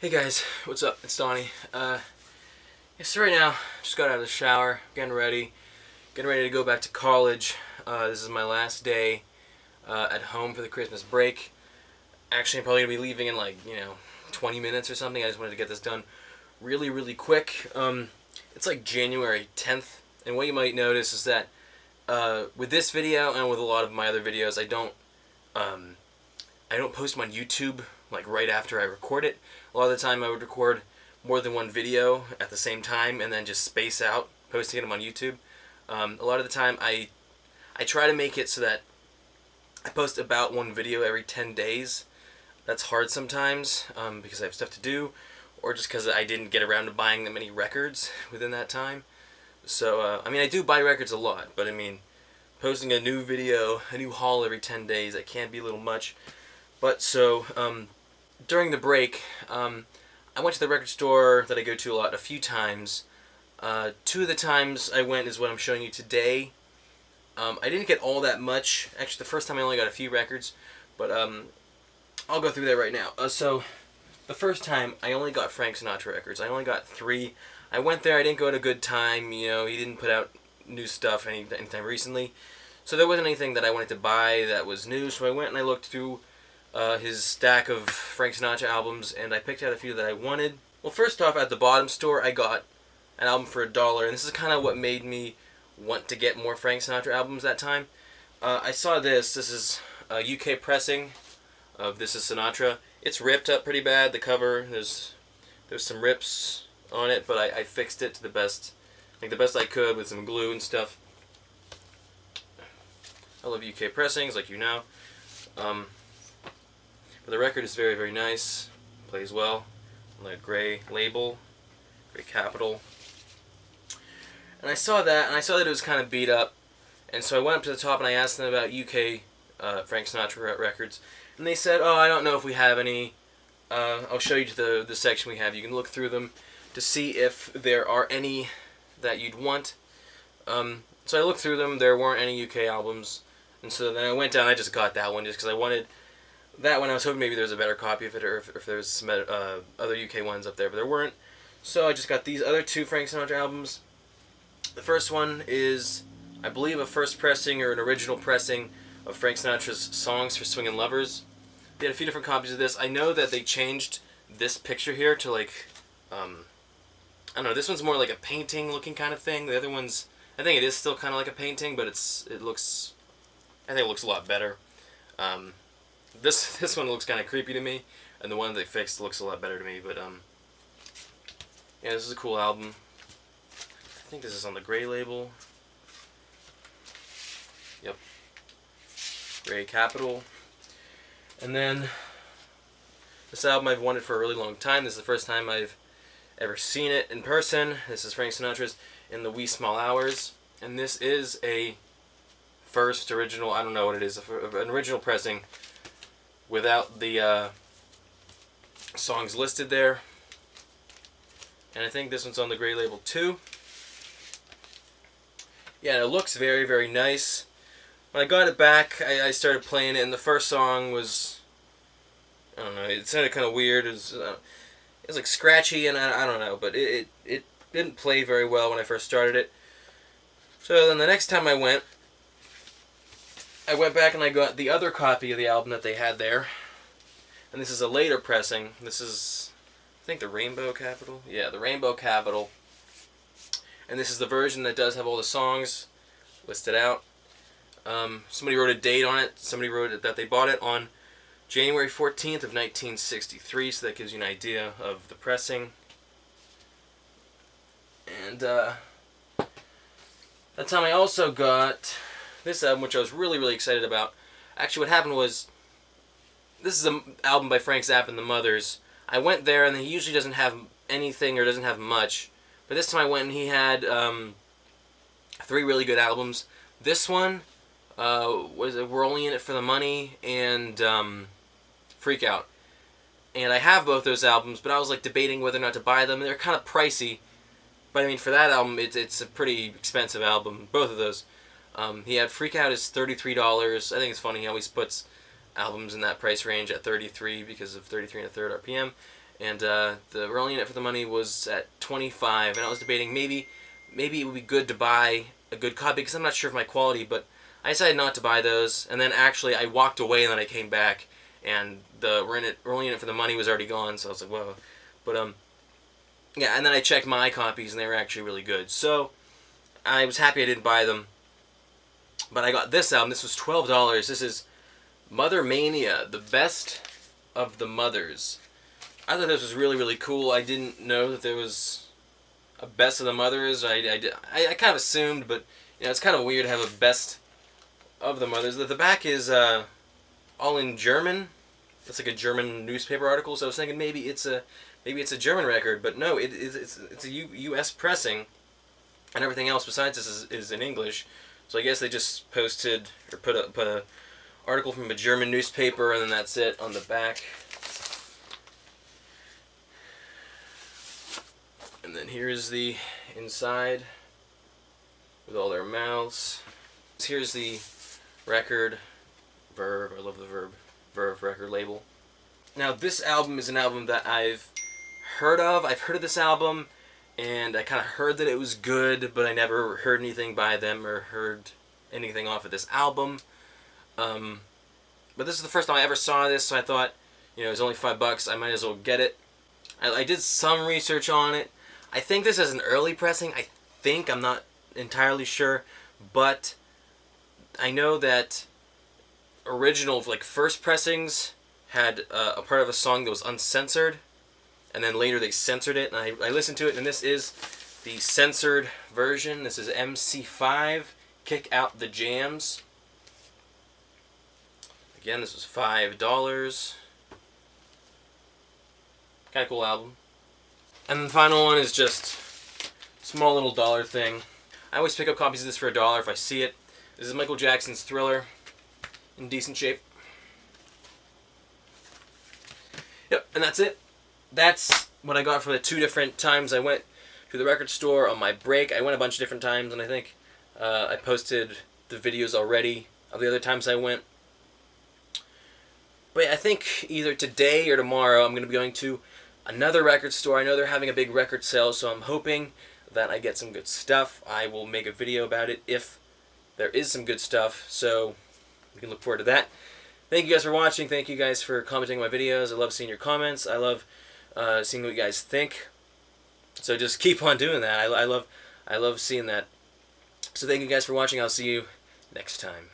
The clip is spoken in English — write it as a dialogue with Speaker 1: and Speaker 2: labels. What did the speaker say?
Speaker 1: Hey guys, what's up? It's Donnie. So right now, just got out of the shower, getting ready to go back to college. This is my last day at home for the Christmas break. Actually, I'm probably gonna be leaving in 20 minutes or something. I just wanted to get this done really, really quick. It's like January 10th, and what you might notice is that with this video and with a lot of my other videos, um, I don't post them on YouTube like right after I record it. A lot of the time I would record more than one video at the same time and then just space out posting them on YouTube. A lot of the time I try to make it so that I post about one video every 10 days. That's hard sometimes because I have stuff to do, or just because I didn't get around to buying that many records within that time. So, I do buy records a lot, but posting a new video, a new haul every 10 days, that can be a little much. But during the break, I went to the record store that I go to a lot a few times. Two of the times I went is what I'm showing you today. I didn't get all that much. Actually, the first time I only got a few records, but I'll go through that right now. The first time I only got Frank Sinatra records. I only got 3. I went there. I didn't go at a good time. He didn't put out new stuff anytime recently, so there wasn't anything that I wanted to buy that was new. So I went and I looked through his stack of Frank Sinatra albums, and I picked out a few that I wanted. Well, first off, at the bottom store, I got an album for $1, and this is kind of what made me want to get more Frank Sinatra albums that time. I saw this. This is a UK pressing of This Is Sinatra. It's ripped up pretty bad. The cover, there's some rips on it, but I fixed it to the best I could with some glue and stuff. I love UK pressings, like you know. But the record is very, very nice. Plays well. On the gray label, gray capital. And I saw that it was kind of beat up. And so I went up to the top and I asked them about UK Frank Sinatra records. And they said, oh, I don't know if we have any. I'll show you the section we have. You can look through them to see if there are any that you'd want. So I looked through them. There weren't any UK albums. And so then I went down. I just got that one just because I wanted that one. I was hoping maybe there was a better copy of it, or if there was some other UK ones up there, but there weren't. So I just got these other 2 Frank Sinatra albums. The first one is, I believe, a first pressing or an original pressing of Frank Sinatra's Songs for Swingin' Lovers. They had a few different copies of this. I know that they changed this picture here to I don't know, this one's more like a painting looking kind of thing. The other one's, I think it is still kind of like a painting, but I think it looks a lot better. This one looks kind of creepy to me, and the one they fixed looks a lot better to me. But yeah, this is a cool album. I think this is on the gray label. Yep, gray capital. And then this album I've wanted for a really long time. This is the first time I've ever seen it in person. This is Frank Sinatra's In the Wee Small Hours, and this is a first original. I don't know what it is. An original pressing without the songs listed there. And I think this one's on the gray label too. Yeah, it looks very, very nice. When I got it back, I started playing it, and the first song was, I don't know, it sounded kind of weird. It was like scratchy, and I don't know, but it didn't play very well when I first started it. So then the next time I went back and I got the other copy of the album that they had there. And this is a later pressing. This is, I think, the Rainbow Capital. Yeah, the Rainbow Capital. And this is the version that does have all the songs listed out. Somebody wrote a date on it. Somebody wrote it that they bought it on January 14th of 1963, so that gives you an idea of the pressing. And that time I also got this album, which I was really, really excited about. Actually, what happened was, this is an album by Frank Zappa and the Mothers. I went there, and he usually doesn't have anything or doesn't have much. But this time I went, and he had 3 really good albums. This one was We're Only In It For The Money and Freak Out. And I have both those albums, but I was debating whether or not to buy them. They're kind of pricey. But for that album, it's a pretty expensive album, both of those. He had Freak Out is $33. I think it's funny, he always puts albums in that price range at $33 because of 33 1/3 RPM. and the Rolling in It for the Money was at 25, and I was debating maybe it would be good to buy a good copy because I'm not sure of my quality, but I decided not to buy those, and then actually I walked away and then I came back, and the Rolling in It for the Money was already gone, so I was like, whoa. But yeah, and then I checked my copies and they were actually really good, so I was happy I didn't buy them. But I got this album. This was $12. This is Mother Mania, the best of the mothers. I thought this was really, really cool. I didn't know that there was a best of the mothers. I kind of assumed, but you know, it's kind of weird to have a best of the mothers. The back is all in German. It's like a German newspaper article. So I was thinking maybe it's a German record, but no, it's a U.S. pressing, and everything else besides this is in English. So I guess they just posted or put a article from a German newspaper, and then that's it on the back. And then here's the inside with all their mouths. Here's the record, Verve. I love the Verve record label. Now this album is an album that I've heard of. I've heard of this album, and I kind of heard that it was good, but I never heard anything by them or heard anything off of this album. But this is the first time I ever saw this, so I thought, you know, it was only $5. I might as well get it. I did some research on it. I think this is an early pressing. I'm not entirely sure, but I know that original, like, first pressings had a part of a song that was uncensored, and then later they censored it, and I listened to it, and this is the censored version. This is MC5, Kick Out the Jams. Again, this was $5. Kind of cool album. And the final one is just a small little dollar thing. I always pick up copies of this for $1 if I see it. This is Michael Jackson's Thriller, in decent shape. Yep, and that's it. That's what I got for the 2 different times I went to the record store on my break. I went a bunch of different times, and I think I posted the videos already of the other times I went. But yeah, I think either today or tomorrow I'm going to be going to another record store. I know they're having a big record sale, so I'm hoping that I get some good stuff. I will make a video about it if there is some good stuff, so we can look forward to that. Thank you guys for watching. Thank you guys for commenting on my videos. I love seeing your comments. I love seeing what you guys think. So just keep on doing that. I love seeing that. So thank you guys for watching. I'll see you next time.